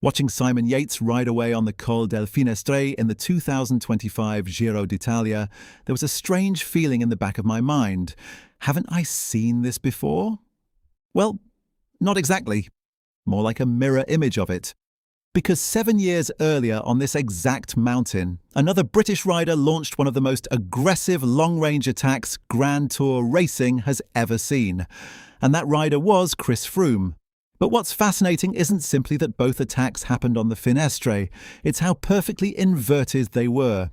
Watching Simon Yates ride away on the Colle Delle Finestre in the 2025 Giro d'Italia, there was a strange feeling in the back of my mind. Haven't I seen this before? Well, not exactly. More like a mirror image of it. Because 7 years earlier on this exact mountain, another British rider launched one of the most aggressive long-range attacks Grand Tour racing has ever seen. And that rider was Chris Froome. But what's fascinating isn't simply that both attacks happened on the Finestre, it's how perfectly inverted they were.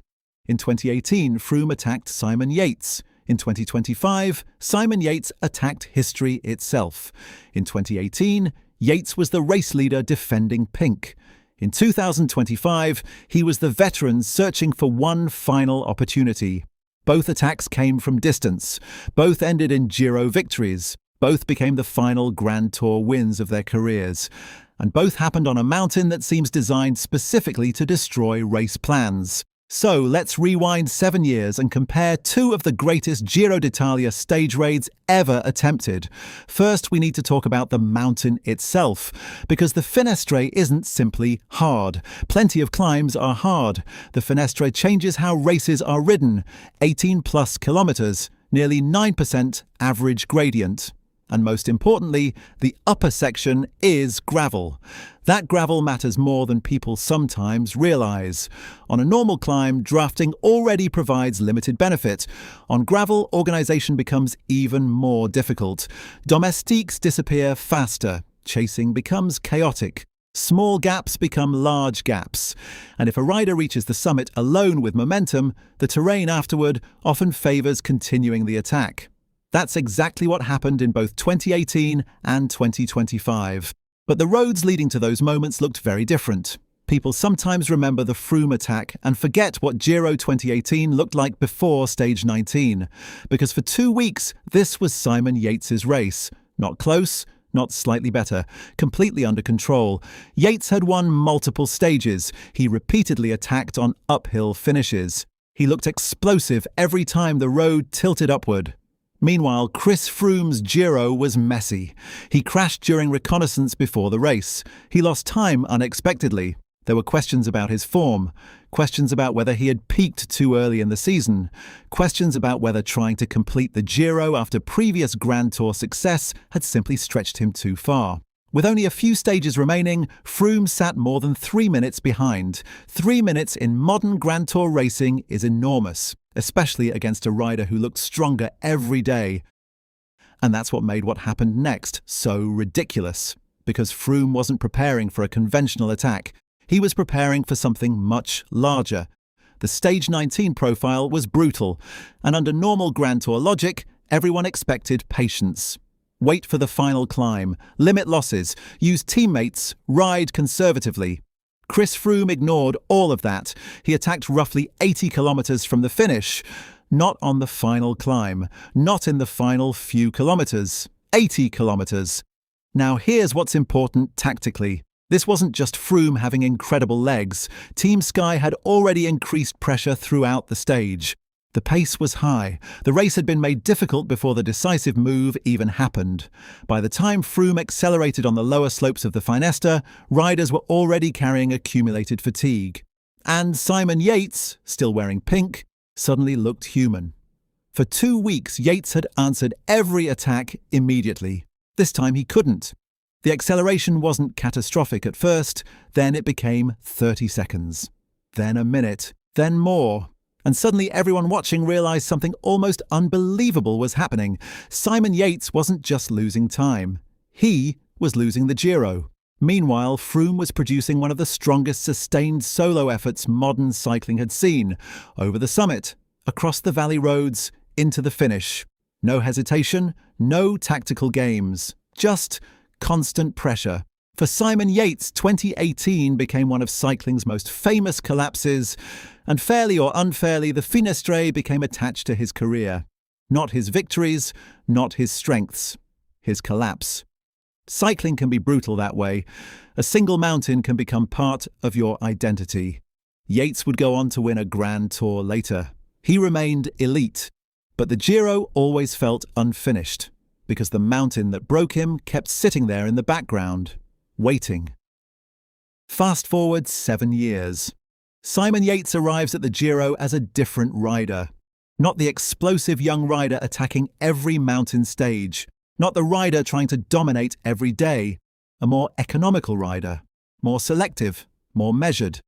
In 2018, Froome attacked Simon Yates. In 2025, Simon Yates attacked history itself. In 2018, Yates was the race leader defending pink. In 2025, he was the veteran searching for one final opportunity. Both attacks came from distance. Both ended in Giro victories. Both became the final Grand Tour wins of their careers. And both happened on a mountain that seems designed specifically to destroy race plans. So let's rewind 7 years and compare two of the greatest Giro d'Italia stage raids ever attempted. First, we need to talk about the mountain itself, because the Finestre isn't simply hard. Plenty of climbs are hard. The Finestre changes how races are ridden. 18+ kilometers, nearly 9% average gradient. And most importantly, the upper section is gravel. That gravel matters more than people sometimes realize. On a normal climb, drafting already provides limited benefit. On gravel, organization becomes even more difficult. Domestiques disappear faster. Chasing becomes chaotic. Small gaps become large gaps. And if a rider reaches the summit alone with momentum, the terrain afterward often favors continuing the attack. That's exactly what happened in both 2018 and 2025. But the roads leading to those moments looked very different. People sometimes remember the Froome attack and forget what Giro 2018 looked like before stage 19. Because for 2 weeks, this was Simon Yates' race. Not close, not slightly better, completely under control. Yates had won multiple stages. He repeatedly attacked on uphill finishes. He looked explosive every time the road tilted upward. Meanwhile, Chris Froome's Giro was messy. He crashed during reconnaissance before the race. He lost time unexpectedly. There were questions about his form, questions about whether he had peaked too early in the season, questions about whether trying to complete the Giro after previous Grand Tour success had simply stretched him too far. With only a few stages remaining, Froome sat more than 3 minutes behind. 3 minutes in modern Grand Tour racing is enormous, especially against a rider who looked stronger every day. And that's what made what happened next so ridiculous, because Froome wasn't preparing for a conventional attack. He was preparing for something much larger. The stage 19 profile was brutal, and under normal Grand Tour logic, everyone expected patience. Wait for the final climb, limit losses, use teammates, ride conservatively. Chris Froome ignored all of that. He attacked roughly 80 kilometers from the finish. Not on the final climb, not in the final few kilometers. 80 kilometers. Now here's what's important tactically. This wasn't just Froome having incredible legs. Team Sky had already increased pressure throughout the stage. The pace was high. The race had been made difficult before the decisive move even happened. By the time Froome accelerated on the lower slopes of the Finestre, riders were already carrying accumulated fatigue. And Simon Yates, still wearing pink, suddenly looked human. For 2 weeks, Yates had answered every attack immediately. This time he couldn't. The acceleration wasn't catastrophic at first, then it became 30 seconds. Then a minute, then more. And suddenly everyone watching realized something almost unbelievable was happening. Simon Yates wasn't just losing time. He was losing the Giro. Meanwhile, Froome was producing one of the strongest sustained solo efforts modern cycling had seen. Over the summit, across the valley roads, into the finish. No hesitation, no tactical games. Just constant pressure. For Simon Yates, 2018 became one of cycling's most famous collapses, and fairly or unfairly, the Finestre became attached to his career. Not his victories, not his strengths. His collapse. Cycling can be brutal that way. A single mountain can become part of your identity. Yates would go on to win a Grand Tour later. He remained elite, but the Giro always felt unfinished, because the mountain that broke him kept sitting there in the background, waiting. Fast forward 7 years. Simon Yates arrives at the Giro as a different rider. Not the explosive young rider attacking every mountain stage. Not the rider trying to dominate every day. A more economical rider. More selective. More measured.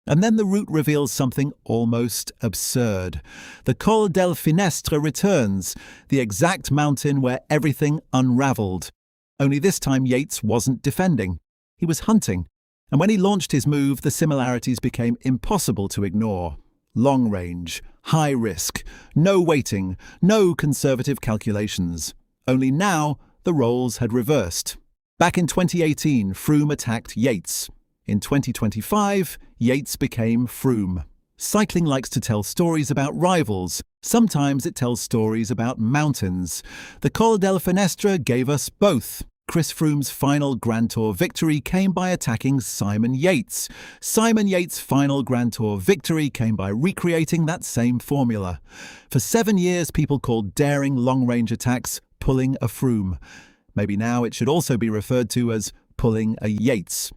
And then the route reveals something almost absurd. The Colle Delle Finestre returns, the exact mountain where everything unravelled. Only this time Yates wasn't defending. He was hunting. And when he launched his move, the similarities became impossible to ignore. Long range, high risk, no waiting, no conservative calculations. Only now, the roles had reversed. Back in 2018, Froome attacked Yates. In 2025, Yates became Froome. Cycling likes to tell stories about rivals. Sometimes it tells stories about mountains. The Colle delle Finestre gave us both. Chris Froome's final Grand Tour victory came by attacking Simon Yates. Simon Yates' final Grand Tour victory came by recreating that same formula. For 7 years, people called daring long-range attacks pulling a Froome. Maybe now it should also be referred to as pulling a Yates.